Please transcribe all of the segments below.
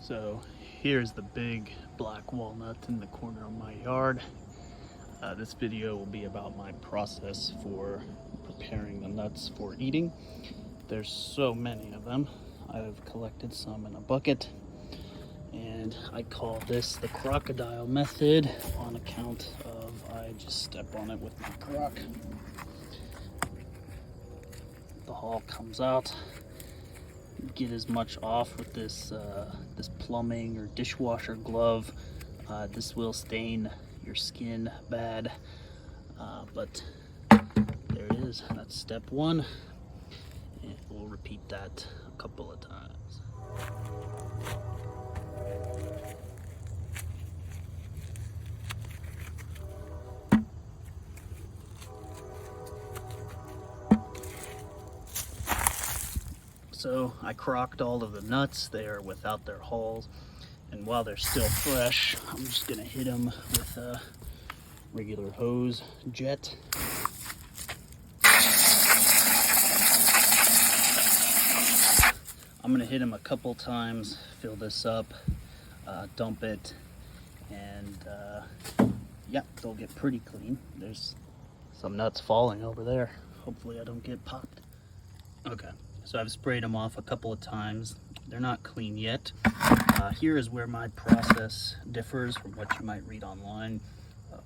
So here's the big black walnut in the corner of my yard. This video will be about my process for preparing the nuts for eating. There's so many of them. I've collected some in a bucket, and I call this the crocodile method on account of I just step on it with my croc. The hull comes out. Get as much off with this this plumbing or dishwasher glove. This will stain your skin bad, but there it is. That's step one, and we'll repeat that a couple of times. So I crocked all of the nuts. They are without their hulls, and while they're still fresh, I'm just gonna hit them with a regular hose jet. I'm gonna hit them a couple times, fill this up, dump it, and yeah, they'll get pretty clean. There's some nuts falling over there. Hopefully I don't get popped. Okay. So I've sprayed them off a couple of times. They're not clean yet. Here is where my process differs from what you might read online,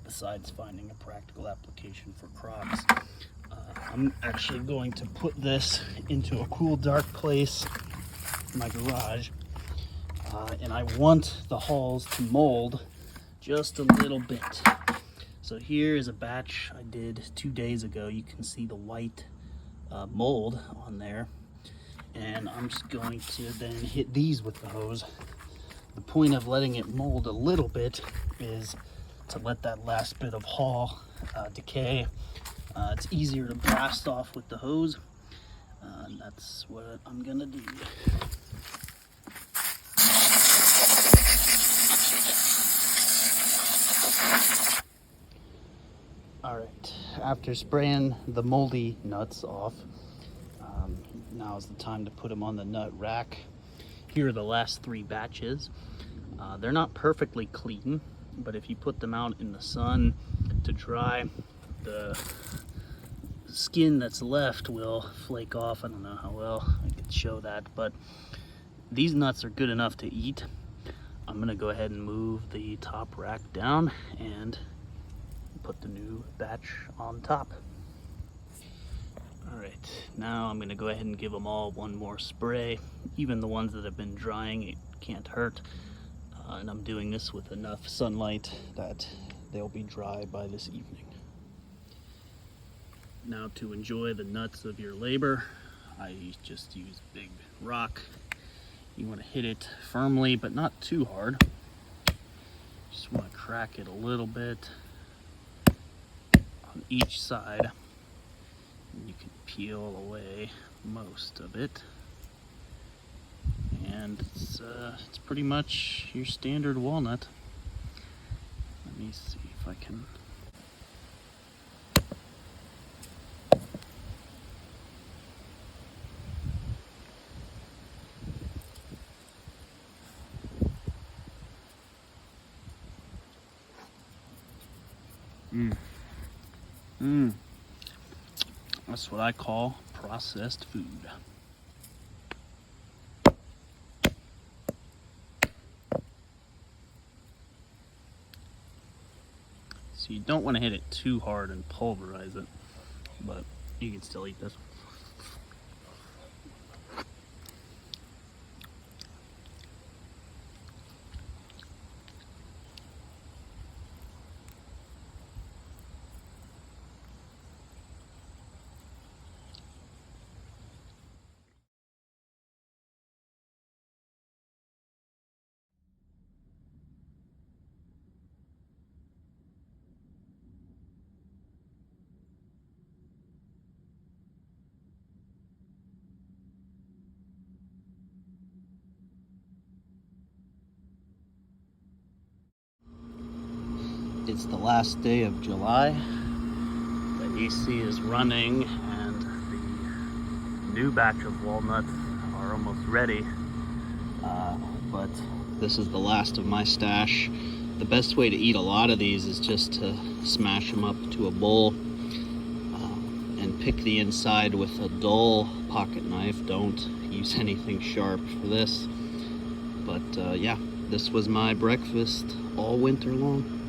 besides finding a practical application for crocs. I'm actually going to put this into a cool, dark place in my garage, and I want the hulls to mold just a little bit. So here is a batch I did 2 days ago. You can see the white mold on there. And I'm just going to then hit these with the hose. The point of letting it mold a little bit is to let that last bit of hull decay. It's easier to blast off with the hose, and that's what I'm gonna do. All right, after spraying the moldy nuts off, now is the time to put them on the nut rack. Here are the last 3 batches. They're not perfectly clean, but if you put them out in the sun to dry, the skin that's left will flake off. I don't know how well I could show that, but these nuts are good enough to eat. I'm gonna go ahead and move the top rack down and put the new batch on top. All right, now I'm gonna go ahead and give them all one more spray. Even the ones that have been drying, it can't hurt. And I'm doing this with enough sunlight that they'll be dry by this evening. Now, to enjoy the nuts of your labor, I just use a big rock. You wanna hit it firmly, but not too hard. Just wanna crack it a little bit on each side. You can peel away most of it, and it's pretty much your standard walnut. Let me see if I can. That's what I call processed food. So you don't want to hit it too hard and pulverize it, but you can still eat this. It's the last day of July. The AC is running and the new batch of walnuts are almost ready. But this is the last of my stash. The best way to eat a lot of these is just to smash them up to a bowl and pick the inside with a dull pocket knife. Don't use anything sharp for this. But yeah, this was my breakfast all winter long.